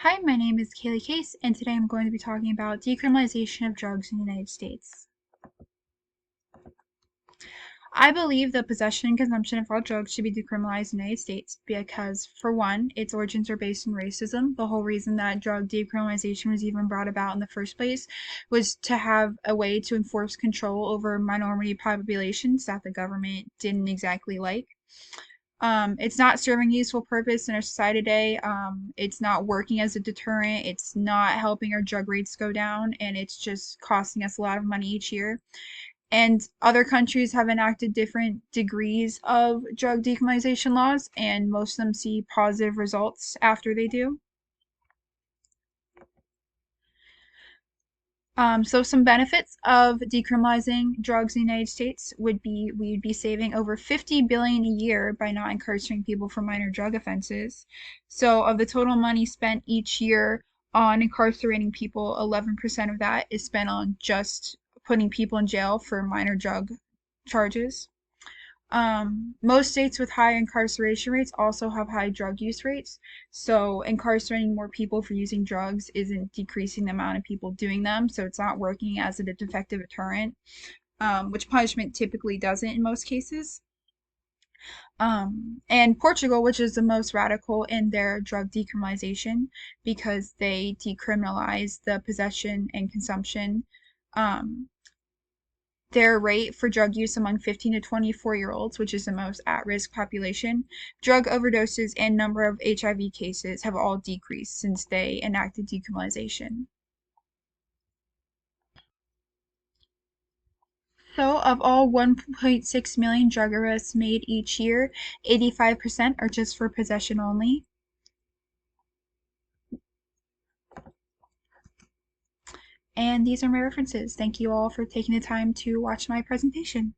Hi, my name is Kaylee Case, and today I'm going to be talking about decriminalization of drugs in the United States. I believe the possession and consumption of all drugs should be decriminalized in the United States because, for one, its origins are based in racism. The whole reason that drug decriminalization was even brought about in the first place was to have a way to enforce control over minority populations that the government didn't exactly like. It's not serving a useful purpose in our society today. It's not working as a deterrent. It's not helping our drug rates go down, and it's just costing us a lot of money each year. And other countries have enacted different degrees of drug decriminalization laws, and most of them see positive results after they do. So some benefits of decriminalizing drugs in the United States would be we'd be saving over 50 billion a year by not incarcerating people for minor drug offenses. So of the total money spent each year on incarcerating people, 11% of that is spent on just putting people in jail for minor drug charges. Most states with high incarceration rates also have high drug use rates. So incarcerating more people for using drugs isn't decreasing the amount of people doing them. So it's not working as a effective deterrent, which punishment typically doesn't in most cases. And Portugal, which is the most radical in their drug decriminalization because they decriminalize the possession and consumption. Um, their rate for drug use among 15 to 24-year-olds, which is the most at-risk population, drug overdoses, and number of HIV cases have all decreased since they enacted decriminalization. So, of all 1.6 million drug arrests made each year, 85% are just for possession only. And these are my references. Thank you all for taking the time to watch my presentation.